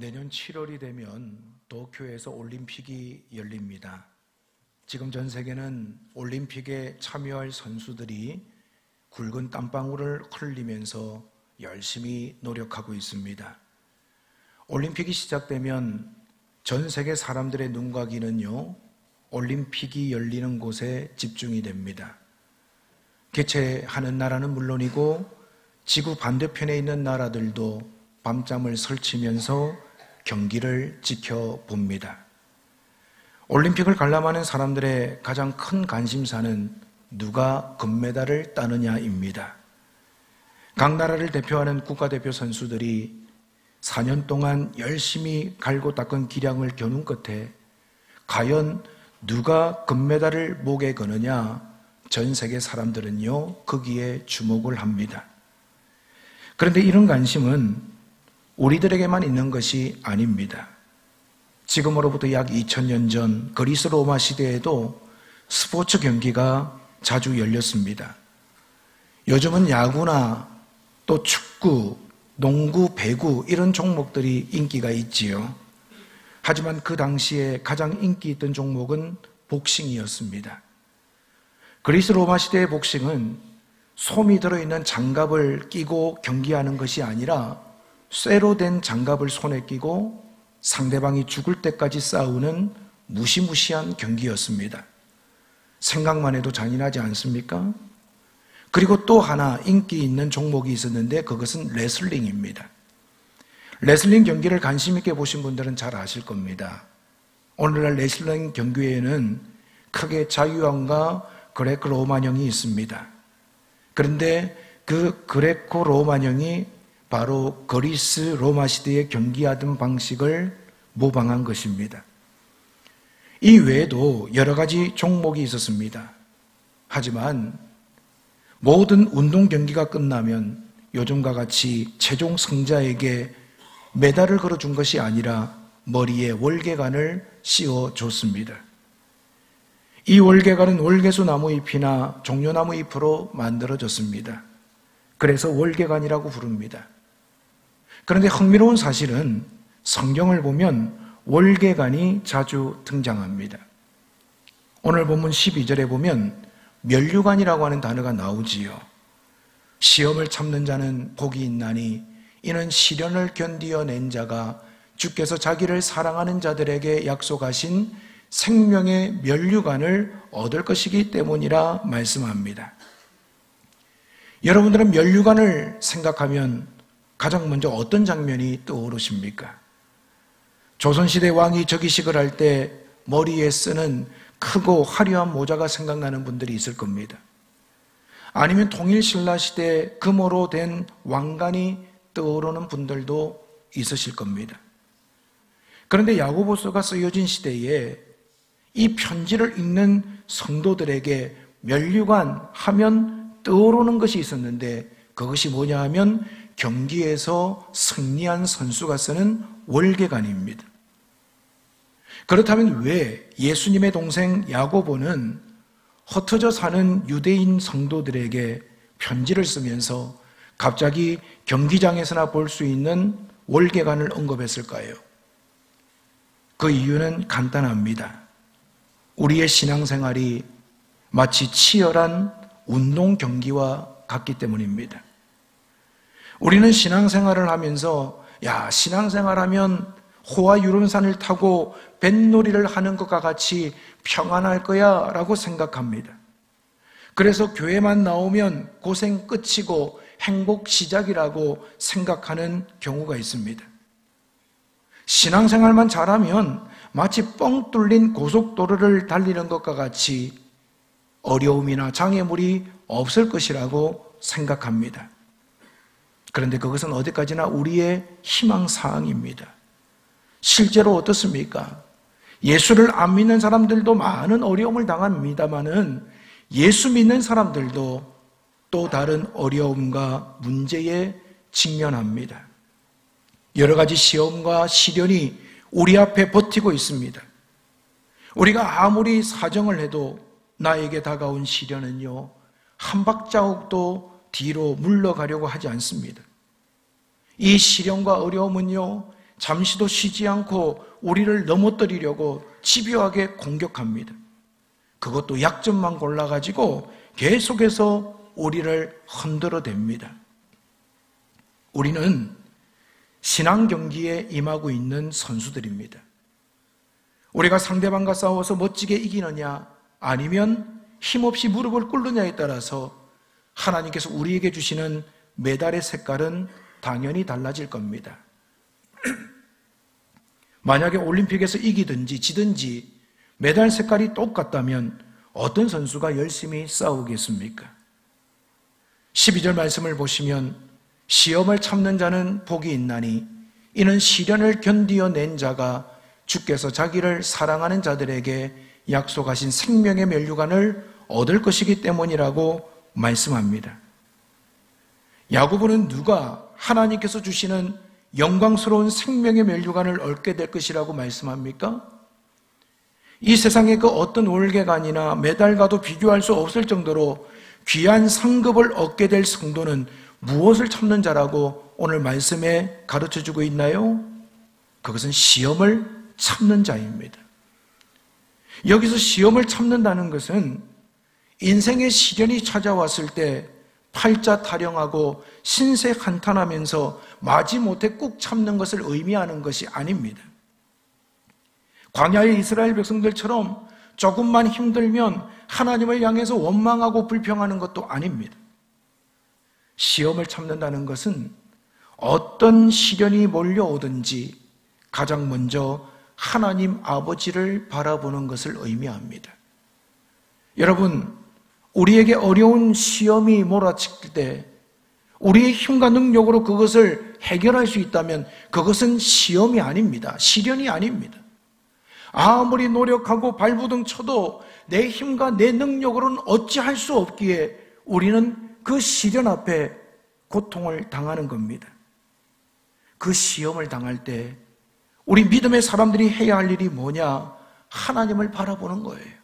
내년 7월이 되면 도쿄에서 올림픽이 열립니다. 지금 전 세계는 올림픽에 참여할 선수들이 굵은 땀방울을 흘리면서 열심히 노력하고 있습니다. 올림픽이 시작되면 전 세계 사람들의 눈과 귀는요, 올림픽이 열리는 곳에 집중이 됩니다. 개최하는 나라는 물론이고 지구 반대편에 있는 나라들도 밤잠을 설치면서 경기를 지켜봅니다. 올림픽을 관람하는 사람들의 가장 큰 관심사는 누가 금메달을 따느냐입니다. 각 나라를 대표하는 국가대표 선수들이 4년 동안 열심히 갈고 닦은 기량을 겨눈 끝에 과연 누가 금메달을 목에 거느냐, 전 세계 사람들은요, 거기에 주목을 합니다. 그런데 이런 관심은 우리들에게만 있는 것이 아닙니다. 지금으로부터 약 2000년 전 그리스 로마 시대에도 스포츠 경기가 자주 열렸습니다. 요즘은 야구나 또 축구, 농구, 배구 이런 종목들이 인기가 있지요. 하지만 그 당시에 가장 인기 있던 종목은 복싱이었습니다. 그리스 로마 시대의 복싱은 솜이 들어있는 장갑을 끼고 경기하는 것이 아니라 쇠로 된 장갑을 손에 끼고 상대방이 죽을 때까지 싸우는 무시무시한 경기였습니다. 생각만 해도 잔인하지 않습니까? 그리고 또 하나 인기 있는 종목이 있었는데 그것은 레슬링입니다. 레슬링 경기를 관심 있게 보신 분들은 잘 아실 겁니다. 오늘날 레슬링 경기에는 크게 자유형과 그레코 로마형이 있습니다. 그런데 그 그레코 로마형이 바로 그리스 로마 시대에 경기하던 방식을 모방한 것입니다. 이 외에도 여러 가지 종목이 있었습니다. 하지만 모든 운동 경기가 끝나면 요즘과 같이 최종 승자에게 메달을 걸어준 것이 아니라 머리에 월계관을 씌워줬습니다. 이 월계관은 월계수 나무 잎이나 종려나무 잎으로 만들어졌습니다. 그래서 월계관이라고 부릅니다. 그런데 흥미로운 사실은 성경을 보면 월계관이 자주 등장합니다. 오늘 본문 12절에 보면 면류관이라고 하는 단어가 나오지요. 시험을 참는 자는 복이 있나니 이는 시련을 견디어낸 자가 주께서 자기를 사랑하는 자들에게 약속하신 생명의 면류관을 얻을 것이기 때문이라 말씀합니다. 여러분들은 면류관을 생각하면 가장 먼저 어떤 장면이 떠오르십니까? 조선시대 왕이 즉위식을 할 때 머리에 쓰는 크고 화려한 모자가 생각나는 분들이 있을 겁니다. 아니면 통일신라시대 금으로 된 왕관이 떠오르는 분들도 있으실 겁니다. 그런데 야고보서가 쓰여진 시대에 이 편지를 읽는 성도들에게 면류관 하면 떠오르는 것이 있었는데 그것이 뭐냐 하면 경기에서 승리한 선수가 쓰는 월계관입니다. 그렇다면 왜 예수님의 동생 야고보는 흩어져 사는 유대인 성도들에게 편지를 쓰면서 갑자기 경기장에서나 볼 수 있는 월계관을 언급했을까요? 그 이유는 간단합니다. 우리의 신앙생활이 마치 치열한 운동 경기와 같기 때문입니다. 우리는 신앙생활을 하면서 신앙생활하면 호화 유람선을 타고 뱃놀이를 하는 것과 같이 평안할 거야 라고 생각합니다. 그래서 교회만 나오면 고생 끝이고 행복 시작이라고 생각하는 경우가 있습니다. 신앙생활만 잘하면 마치 뻥 뚫린 고속도로를 달리는 것과 같이 어려움이나 장애물이 없을 것이라고 생각합니다. 그런데 그것은 어디까지나 우리의 희망사항입니다. 실제로 어떻습니까? 예수를 안 믿는 사람들도 많은 어려움을 당합니다마는 예수 믿는 사람들도 또 다른 어려움과 문제에 직면합니다. 여러 가지 시험과 시련이 우리 앞에 버티고 있습니다. 우리가 아무리 사정을 해도 나에게 다가온 시련은요, 한 발자국도 뒤로 물러가려고 하지 않습니다. 이 시련과 어려움은요, 잠시도 쉬지 않고 우리를 넘어뜨리려고 집요하게 공격합니다. 그것도 약점만 골라가지고 계속해서 우리를 흔들어댑니다. 우리는 신앙 경기에 임하고 있는 선수들입니다. 우리가 상대방과 싸워서 멋지게 이기느냐 아니면 힘없이 무릎을 꿇느냐에 따라서 하나님께서 우리에게 주시는 메달의 색깔은 당연히 달라질 겁니다. 만약에 올림픽에서 이기든지 지든지 메달 색깔이 똑같다면 어떤 선수가 열심히 싸우겠습니까? 12절 말씀을 보시면 시험을 참는 자는 복이 있나니 이는 시련을 견디어낸 자가 주께서 자기를 사랑하는 자들에게 약속하신 생명의 면류관을 얻을 것이기 때문이라고 말씀합니다. 야고보는 누가 하나님께서 주시는 영광스러운 생명의 면류관을 얻게 될 것이라고 말씀합니까? 이 세상의 그 어떤 월계관이나 메달과도 비교할 수 없을 정도로 귀한 상급을 얻게 될 성도는 무엇을 참는 자라고 오늘 말씀에 가르쳐주고 있나요? 그것은 시험을 참는 자입니다. 여기서 시험을 참는다는 것은 인생의 시련이 찾아왔을 때 팔자 타령하고 신세 한탄하면서 마지못해 꾹 참는 것을 의미하는 것이 아닙니다. 광야의 이스라엘 백성들처럼 조금만 힘들면 하나님을 향해서 원망하고 불평하는 것도 아닙니다. 시험을 참는다는 것은 어떤 시련이 몰려오든지 가장 먼저 하나님 아버지를 바라보는 것을 의미합니다. 여러분, 우리에게 어려운 시험이 몰아칠 때 우리의 힘과 능력으로 그것을 해결할 수 있다면 그것은 시험이 아닙니다. 시련이 아닙니다. 아무리 노력하고 발부둥 쳐도 내 힘과 내 능력으로는 어찌할 수 없기에 우리는 그 시련 앞에 고통을 당하는 겁니다. 그 시험을 당할 때 우리 믿음의 사람들이 해야 할 일이 뭐냐? 하나님을 바라보는 거예요.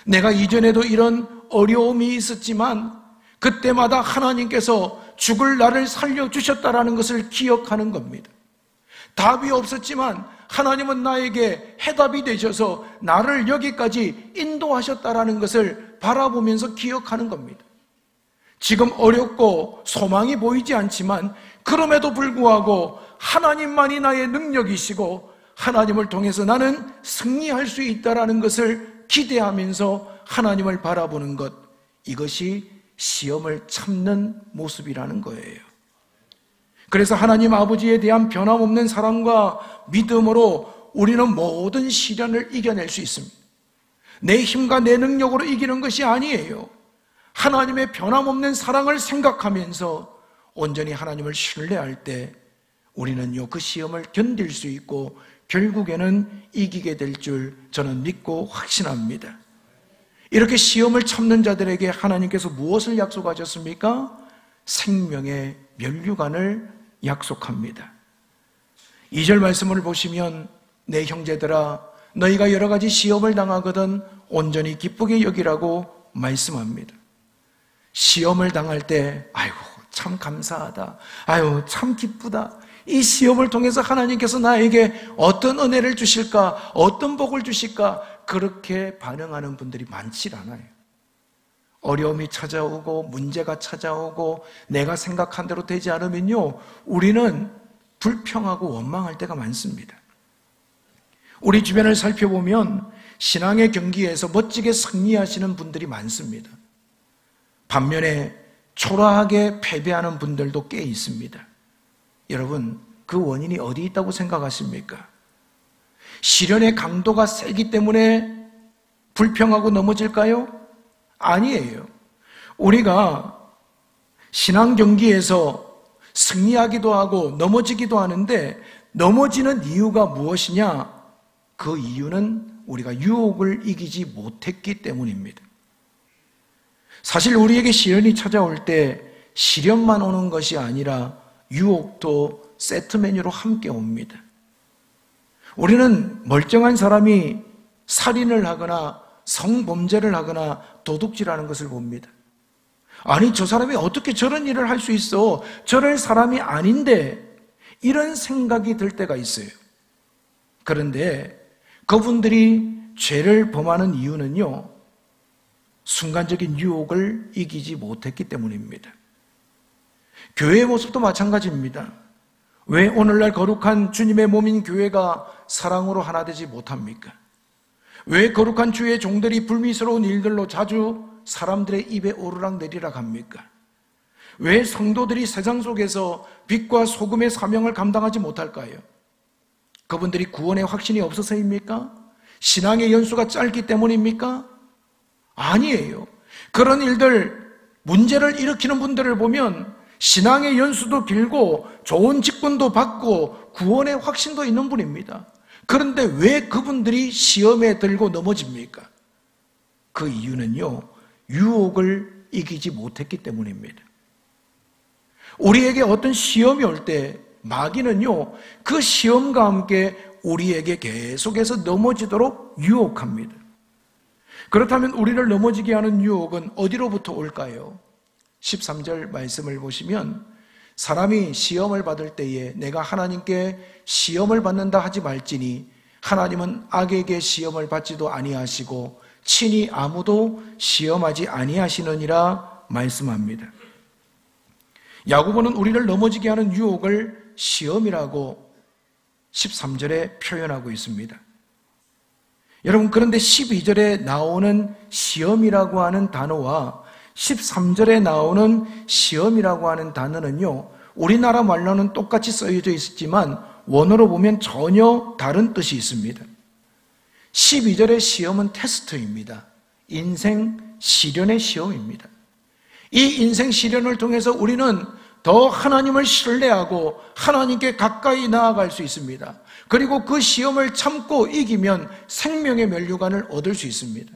내가 이전에도 이런 어려움이 있었지만 그때마다 하나님께서 죽을 나를 살려주셨다라는 것을 기억하는 겁니다. 답이 없었지만 하나님은 나에게 해답이 되셔서 나를 여기까지 인도하셨다라는 것을 바라보면서 기억하는 겁니다. 지금 어렵고 소망이 보이지 않지만 그럼에도 불구하고 하나님만이 나의 능력이시고 하나님을 통해서 나는 승리할 수 있다라는 것을 기대하면서 하나님을 바라보는 것, 이것이 시험을 참는 모습이라는 거예요. 그래서 하나님 아버지에 대한 변함없는 사랑과 믿음으로 우리는 모든 시련을 이겨낼 수 있습니다. 내 힘과 내 능력으로 이기는 것이 아니에요. 하나님의 변함없는 사랑을 생각하면서 온전히 하나님을 신뢰할 때 우리는요, 그 시험을 견딜 수 있고 결국에는 이기게 될 줄 저는 믿고 확신합니다. 이렇게 시험을 참는 자들에게 하나님께서 무엇을 약속하셨습니까? 생명의 면류관을 약속합니다. 2절 말씀을 보시면 내 형제들아 너희가 여러 가지 시험을 당하거든 온전히 기쁘게 여기라고 말씀합니다. 시험을 당할 때 아이고 참 감사하다, 아유 참 기쁘다, 이 시험을 통해서 하나님께서 나에게 어떤 은혜를 주실까, 어떤 복을 주실까, 그렇게 반응하는 분들이 많지 않아요. 어려움이 찾아오고 문제가 찾아오고 내가 생각한 대로 되지 않으면요, 우리는 불평하고 원망할 때가 많습니다. 우리 주변을 살펴보면 신앙의 경기에서 멋지게 승리하시는 분들이 많습니다. 반면에 초라하게 패배하는 분들도 꽤 있습니다. 여러분, 그 원인이 어디 있다고 생각하십니까? 시련의 강도가 세기 때문에 불평하고 넘어질까요? 아니에요. 우리가 신앙 경기에서 승리하기도 하고 넘어지기도 하는데 넘어지는 이유가 무엇이냐? 그 이유는 우리가 유혹을 이기지 못했기 때문입니다. 사실 우리에게 시련이 찾아올 때 시련만 오는 것이 아니라 유혹도 세트 메뉴로 함께 옵니다. 우리는 멀쩡한 사람이 살인을 하거나 성범죄를 하거나 도둑질하는 것을 봅니다. 아니 저 사람이 어떻게 저런 일을 할 수 있어? 저럴 사람이 아닌데 이런 생각이 들 때가 있어요. 그런데 그분들이 죄를 범하는 이유는요, 순간적인 유혹을 이기지 못했기 때문입니다. 교회의 모습도 마찬가지입니다. 왜 오늘날 거룩한 주님의 몸인 교회가 사랑으로 하나 되지 못합니까? 왜 거룩한 주의 종들이 불미스러운 일들로 자주 사람들의 입에 오르락 내리락 합니까? 왜 성도들이 세상 속에서 빛과 소금의 사명을 감당하지 못할까요? 그분들이 구원의 확신이 없어서입니까? 신앙의 연수가 짧기 때문입니까? 아니에요. 그런 일들, 문제를 일으키는 분들을 보면 신앙의 연수도 길고 좋은 직분도 받고 구원의 확신도 있는 분입니다. 그런데 왜 그분들이 시험에 들고 넘어집니까? 그 이유는요, 유혹을 이기지 못했기 때문입니다. 우리에게 어떤 시험이 올 때 마귀는요, 그 시험과 함께 우리에게 계속해서 넘어지도록 유혹합니다. 그렇다면 우리를 넘어지게 하는 유혹은 어디로부터 올까요? 13절 말씀을 보시면 사람이 시험을 받을 때에 내가 하나님께 시험을 받는다 하지 말지니 하나님은 악에게 시험을 받지도 아니하시고 친히 아무도 시험하지 아니하시느니라 말씀합니다. 야고보는 우리를 넘어지게 하는 유혹을 시험이라고 13절에 표현하고 있습니다. 여러분, 그런데 12절에 나오는 시험이라고 하는 단어와 13절에 나오는 시험이라고 하는 단어는요, 우리나라 말로는 똑같이 쓰여져 있지만 원어로 보면 전혀 다른 뜻이 있습니다. 12절의 시험은 테스트입니다. 인생 시련의 시험입니다. 이 인생 시련을 통해서 우리는 더 하나님을 신뢰하고 하나님께 가까이 나아갈 수 있습니다. 그리고 그 시험을 참고 이기면 생명의 면류관을 얻을 수 있습니다.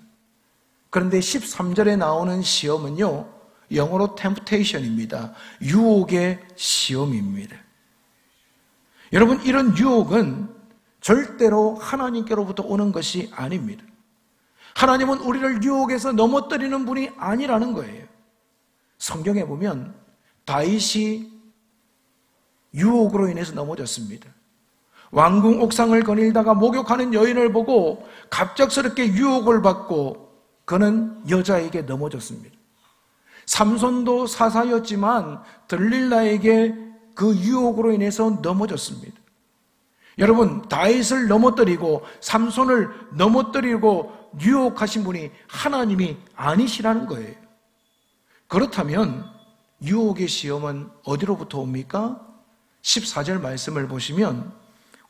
그런데 13절에 나오는 시험은요, 영어로 temptation입니다. 유혹의 시험입니다. 여러분, 이런 유혹은 절대로 하나님께로부터 오는 것이 아닙니다. 하나님은 우리를 유혹에서 넘어뜨리는 분이 아니라는 거예요. 성경에 보면 다윗이 유혹으로 인해서 넘어졌습니다. 왕궁 옥상을 거닐다가 목욕하는 여인을 보고 갑작스럽게 유혹을 받고 그는 여자에게 넘어졌습니다. 삼손도 사사였지만 들릴라에게 그 유혹으로 인해서 넘어졌습니다. 여러분, 다윗을 넘어뜨리고 삼손을 넘어뜨리고 유혹하신 분이 하나님이 아니시라는 거예요. 그렇다면 유혹의 시험은 어디로부터 옵니까? 14절 말씀을 보시면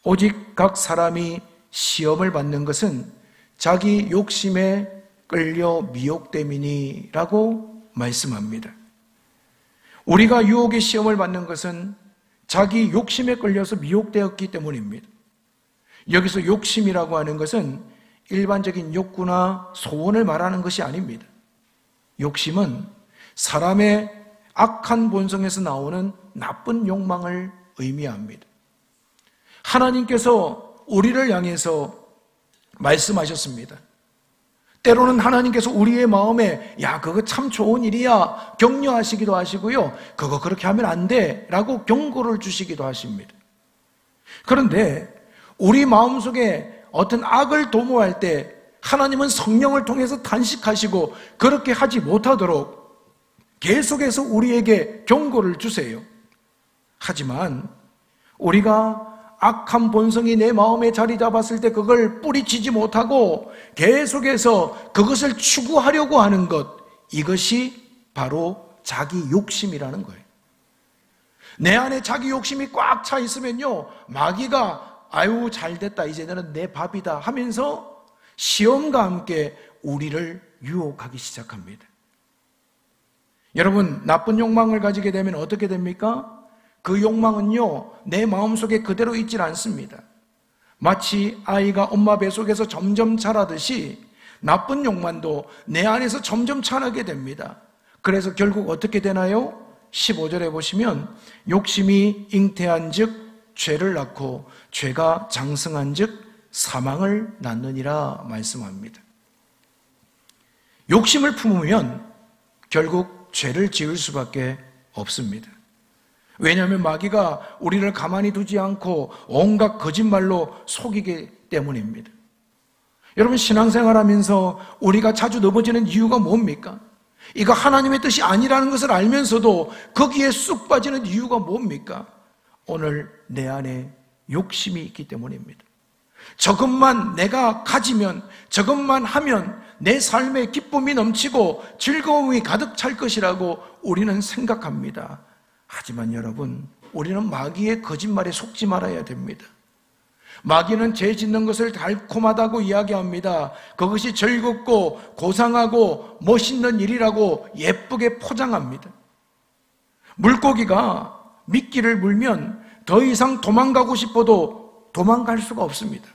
오직 각 사람이 시험을 받는 것은 자기 욕심에 끌려 미혹됨이니 라고 말씀합니다. 우리가 유혹의 시험을 받는 것은 자기 욕심에 끌려서 미혹되었기 때문입니다. 여기서 욕심이라고 하는 것은 일반적인 욕구나 소원을 말하는 것이 아닙니다. 욕심은 사람의 악한 본성에서 나오는 나쁜 욕망을 의미합니다. 하나님께서 우리를 향해서 말씀하셨습니다. 때로는 하나님께서 우리의 마음에 야, 그거 참 좋은 일이야 격려하시기도 하시고요, 그거 그렇게 하면 안 돼 라고 경고를 주시기도 하십니다. 그런데 우리 마음속에 어떤 악을 도모할 때 하나님은 성령을 통해서 단식하시고 그렇게 하지 못하도록 계속해서 우리에게 경고를 주세요. 하지만 우리가 악한 본성이 내 마음에 자리 잡았을 때 그걸 뿌리치지 못하고 계속해서 그것을 추구하려고 하는 것, 이것이 바로 자기 욕심이라는 거예요. 내 안에 자기 욕심이 꽉 차 있으면요, 마귀가 아유 잘됐다, 이제는 내 밥이다 하면서 시험과 함께 우리를 유혹하기 시작합니다. 여러분, 나쁜 욕망을 가지게 되면 어떻게 됩니까? 그 욕망은요, 내 마음속에 그대로 있질 않습니다. 마치 아이가 엄마 뱃속에서 점점 자라듯이 나쁜 욕망도 내 안에서 점점 자라게 됩니다. 그래서 결국 어떻게 되나요? 15절에 보시면 욕심이 잉태한 즉 죄를 낳고 죄가 장성한 즉 사망을 낳느니라 말씀합니다. 욕심을 품으면 결국 죄를 지을 수밖에 없습니다. 왜냐하면 마귀가 우리를 가만히 두지 않고 온갖 거짓말로 속이기 때문입니다. 여러분, 신앙생활하면서 우리가 자주 넘어지는 이유가 뭡니까? 이거 하나님의 뜻이 아니라는 것을 알면서도 거기에 쑥 빠지는 이유가 뭡니까? 오늘 내 안에 욕심이 있기 때문입니다. 저것만 내가 가지면, 저것만 하면 내 삶에 기쁨이 넘치고 즐거움이 가득 찰 것이라고 우리는 생각합니다. 하지만 여러분, 우리는 마귀의 거짓말에 속지 말아야 됩니다. 마귀는 죄 짓는 것을 달콤하다고 이야기합니다. 그것이 즐겁고 고상하고 멋있는 일이라고 예쁘게 포장합니다. 물고기가 미끼를 물면 더 이상 도망가고 싶어도 도망갈 수가 없습니다.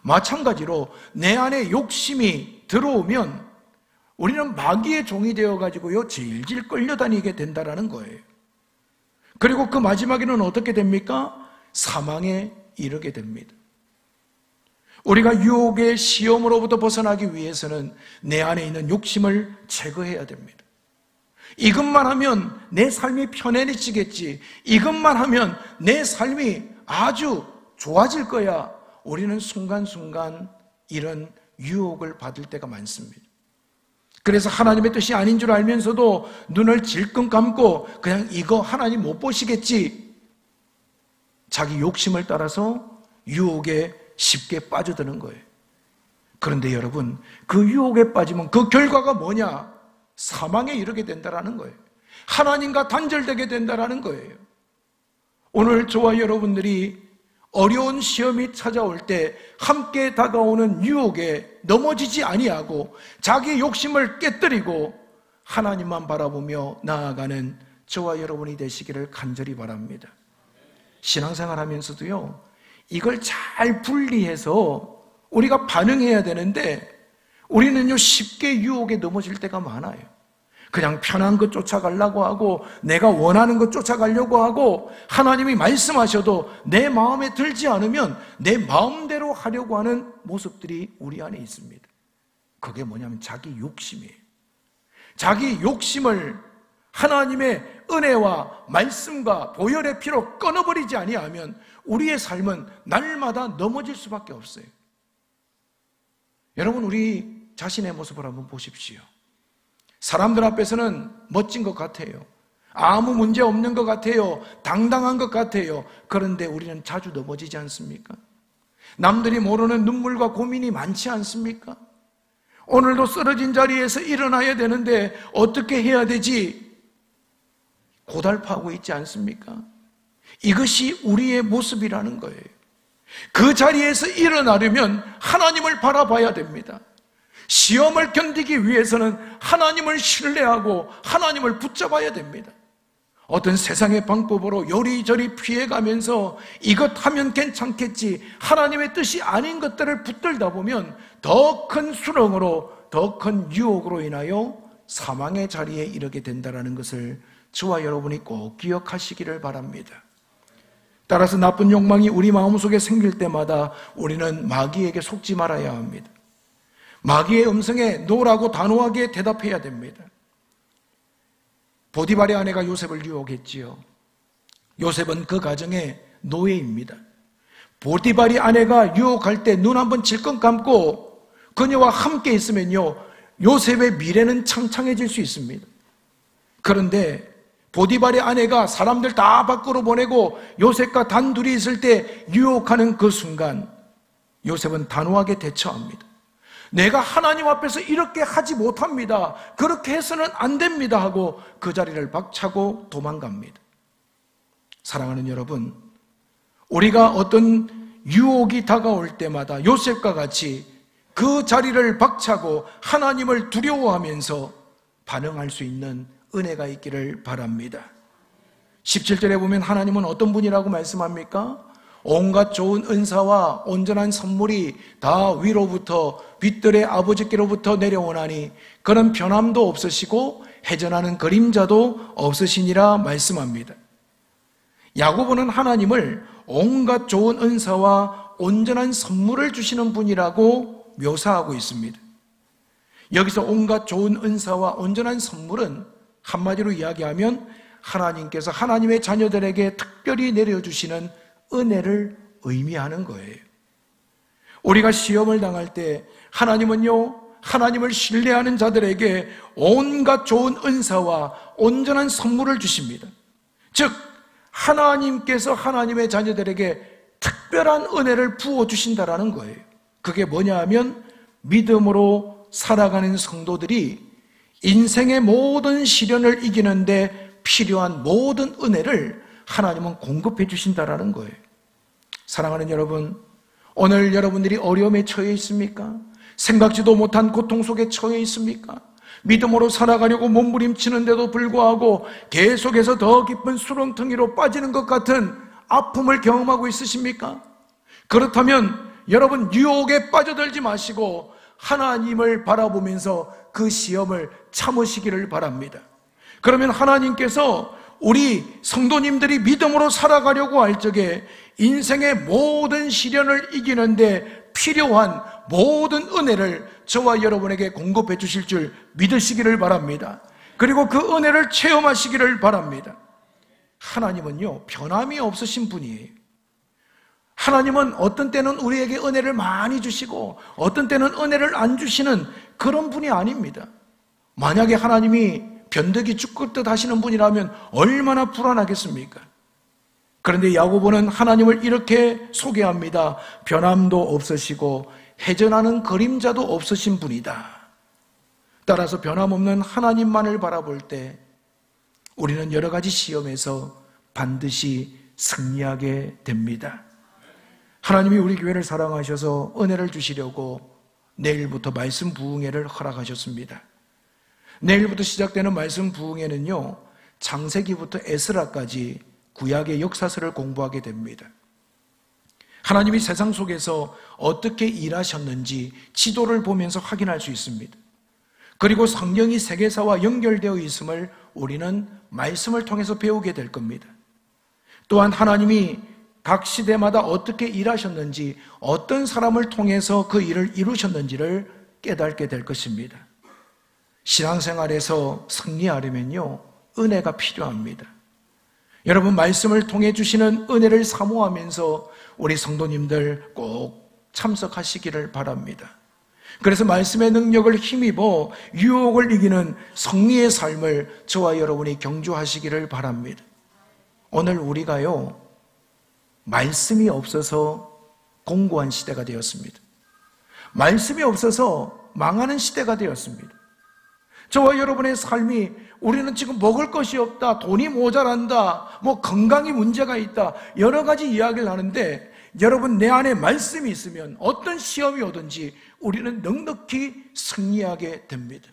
마찬가지로 내 안에 욕심이 들어오면 우리는 마귀의 종이 되어가지고요, 질질 끌려다니게 된다는 거예요. 그리고 그 마지막에는 어떻게 됩니까? 사망에 이르게 됩니다. 우리가 유혹의 시험으로부터 벗어나기 위해서는 내 안에 있는 욕심을 제거해야 됩니다. 이것만 하면 내 삶이 편해지겠지, 이것만 하면 내 삶이 아주 좋아질 거야, 우리는 순간순간 이런 유혹을 받을 때가 많습니다. 그래서 하나님의 뜻이 아닌 줄 알면서도 눈을 질끈 감고 그냥 이거 하나님 못 보시겠지, 자기 욕심을 따라서 유혹에 쉽게 빠져드는 거예요. 그런데 여러분, 그 유혹에 빠지면 그 결과가 뭐냐? 사망에 이르게 된다는 거예요. 하나님과 단절되게 된다는 거예요. 오늘 저와 여러분들이 어려운 시험이 찾아올 때 함께 다가오는 유혹에 넘어지지 아니하고 자기 욕심을 깨뜨리고 하나님만 바라보며 나아가는 저와 여러분이 되시기를 간절히 바랍니다. 신앙생활 하면서도요, 이걸 잘 분리해서 우리가 반응해야 되는데 우리는요, 쉽게 유혹에 넘어질 때가 많아요. 그냥 편한 것 쫓아가려고 하고 내가 원하는 것 쫓아가려고 하고 하나님이 말씀하셔도 내 마음에 들지 않으면 내 마음대로 하려고 하는 모습들이 우리 안에 있습니다. 그게 뭐냐면 자기 욕심이에요. 자기 욕심을 하나님의 은혜와 말씀과 보혈의 피로 끊어버리지 아니하면 우리의 삶은 날마다 넘어질 수밖에 없어요. 여러분, 우리 자신의 모습을 한번 보십시오. 사람들 앞에서는 멋진 것 같아요. 아무 문제 없는 것 같아요. 당당한 것 같아요. 그런데 우리는 자주 넘어지지 않습니까? 남들이 모르는 눈물과 고민이 많지 않습니까? 오늘도 쓰러진 자리에서 일어나야 되는데 어떻게 해야 되지? 고달파하고 있지 않습니까? 이것이 우리의 모습이라는 거예요. 그 자리에서 일어나려면 하나님을 바라봐야 됩니다. 시험을 견디기 위해서는 하나님을 신뢰하고 하나님을 붙잡아야 됩니다. 어떤 세상의 방법으로 요리저리 피해가면서 이것 하면 괜찮겠지, 하나님의 뜻이 아닌 것들을 붙들다 보면 더 큰 수렁으로, 더 큰 유혹으로 인하여 사망의 자리에 이르게 된다는 것을 저와 여러분이 꼭 기억하시기를 바랍니다. 따라서 나쁜 욕망이 우리 마음속에 생길 때마다 우리는 마귀에게 속지 말아야 합니다. 마귀의 음성에 노라고 단호하게 대답해야 됩니다. 보디발의 아내가 요셉을 유혹했지요. 요셉은 그 가정의 노예입니다. 보디발의 아내가 유혹할 때 눈 한번 질끈 감고 그녀와 함께 있으면요, 요셉의 미래는 창창해질 수 있습니다. 그런데 보디발의 아내가 사람들 다 밖으로 보내고 요셉과 단둘이 있을 때 유혹하는 그 순간 요셉은 단호하게 대처합니다. 내가 하나님 앞에서 이렇게 하지 못합니다, 그렇게 해서는 안 됩니다 하고 그 자리를 박차고 도망갑니다. 사랑하는 여러분, 우리가 어떤 유혹이 다가올 때마다 요셉과 같이 그 자리를 박차고 하나님을 두려워하면서 반응할 수 있는 은혜가 있기를 바랍니다. 17절에 보면 하나님은 어떤 분이라고 말씀합니까? 온갖 좋은 은사와 온전한 선물이 다 위로부터 빛들의 아버지께로부터 내려오나니 그런 변함도 없으시고 회전하는 그림자도 없으시니라 말씀합니다. 야고보는 하나님을 온갖 좋은 은사와 온전한 선물을 주시는 분이라고 묘사하고 있습니다. 여기서 온갖 좋은 은사와 온전한 선물은 한마디로 이야기하면 하나님께서 하나님의 자녀들에게 특별히 내려주시는 은혜를 의미하는 거예요. 우리가 시험을 당할 때 하나님은요, 하나님을 신뢰하는 자들에게 온갖 좋은 은사와 온전한 선물을 주십니다. 즉 하나님께서 하나님의 자녀들에게 특별한 은혜를 부어주신다라는 거예요. 그게 뭐냐 하면 믿음으로 살아가는 성도들이 인생의 모든 시련을 이기는데 필요한 모든 은혜를 하나님은 공급해 주신다라는 거예요. 사랑하는 여러분, 오늘 여러분들이 어려움에 처해 있습니까? 생각지도 못한 고통 속에 처해 있습니까? 믿음으로 살아가려고 몸부림치는데도 불구하고 계속해서 더 깊은 수렁텅이로 빠지는 것 같은 아픔을 경험하고 있으십니까? 그렇다면 여러분 유혹에 빠져들지 마시고 하나님을 바라보면서 그 시험을 참으시기를 바랍니다. 그러면 하나님께서 우리 성도님들이 믿음으로 살아가려고 할 적에 인생의 모든 시련을 이기는데 필요한 모든 은혜를 저와 여러분에게 공급해 주실 줄 믿으시기를 바랍니다. 그리고 그 은혜를 체험하시기를 바랍니다. 하나님은요, 변함이 없으신 분이에요. 하나님은 어떤 때는 우리에게 은혜를 많이 주시고 어떤 때는 은혜를 안 주시는 그런 분이 아닙니다. 만약에 하나님이 변덕이 죽을 듯 하시는 분이라면 얼마나 불안하겠습니까? 그런데 야고보는 하나님을 이렇게 소개합니다. 변함도 없으시고 해전하는 그림자도 없으신 분이다. 따라서 변함없는 하나님만을 바라볼 때 우리는 여러 가지 시험에서 반드시 승리하게 됩니다. 하나님이 우리 교회를 사랑하셔서 은혜를 주시려고 내일부터 말씀 부흥회를 허락하셨습니다. 내일부터 시작되는 말씀 부흥회는요, 창세기부터 에스라까지 구약의 역사서를 공부하게 됩니다. 하나님이 세상 속에서 어떻게 일하셨는지 지도를 보면서 확인할 수 있습니다. 그리고 성경이 세계사와 연결되어 있음을 우리는 말씀을 통해서 배우게 될 겁니다. 또한 하나님이 각 시대마다 어떻게 일하셨는지, 어떤 사람을 통해서 그 일을 이루셨는지를 깨닫게 될 것입니다. 신앙생활에서 승리하려면요, 은혜가 필요합니다. 여러분, 말씀을 통해 주시는 은혜를 사모하면서 우리 성도님들 꼭 참석하시기를 바랍니다. 그래서 말씀의 능력을 힘입어 유혹을 이기는 승리의 삶을 저와 여러분이 경주하시기를 바랍니다. 오늘 우리가요, 말씀이 없어서 공고한 시대가 되었습니다. 말씀이 없어서 망하는 시대가 되었습니다. 저와 여러분의 삶이 우리는 지금 먹을 것이 없다, 돈이 모자란다, 건강이 문제가 있다, 여러 가지 이야기를 하는데 여러분, 내 안에 말씀이 있으면 어떤 시험이 오든지 우리는 넉넉히 승리하게 됩니다.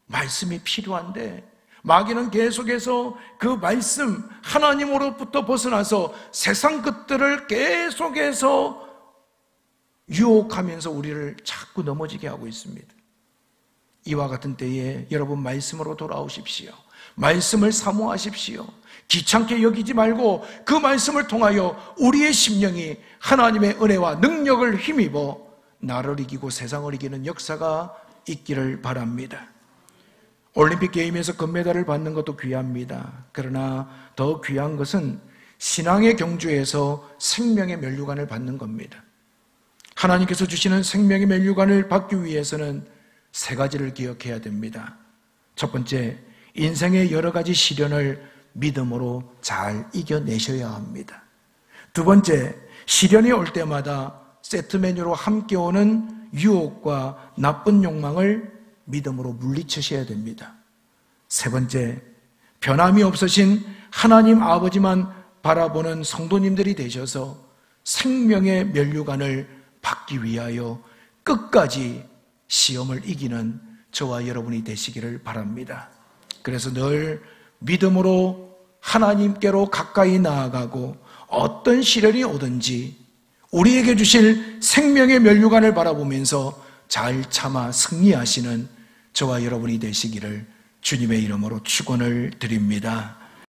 말씀이 필요한데 마귀는 계속해서 그 말씀 하나님으로부터 벗어나서 세상 것들을 계속해서 유혹하면서 우리를 자꾸 넘어지게 하고 있습니다. 이와 같은 때에 여러분, 말씀으로 돌아오십시오. 말씀을 사모하십시오. 귀찮게 여기지 말고 그 말씀을 통하여 우리의 심령이 하나님의 은혜와 능력을 힘입어 나를 이기고 세상을 이기는 역사가 있기를 바랍니다. 올림픽 게임에서 금메달을 받는 것도 귀합니다. 그러나 더 귀한 것은 신앙의 경주에서 생명의 면류관을 받는 겁니다. 하나님께서 주시는 생명의 면류관을 받기 위해서는 세 가지를 기억해야 됩니다. 첫 번째, 인생의 여러 가지 시련을 믿음으로 잘 이겨내셔야 합니다. 두 번째, 시련이 올 때마다 세트 메뉴로 함께 오는 유혹과 나쁜 욕망을 믿음으로 물리치셔야 됩니다. 세 번째, 변함이 없으신 하나님 아버지만 바라보는 성도님들이 되셔서 생명의 면류관을 받기 위하여 끝까지 시험을 이기는 저와 여러분이 되시기를 바랍니다. 그래서 늘 믿음으로 하나님께로 가까이 나아가고 어떤 시련이 오든지 우리에게 주실 생명의 면류관을 바라보면서 잘 참아 승리하시는 저와 여러분이 되시기를 주님의 이름으로 축원을 드립니다.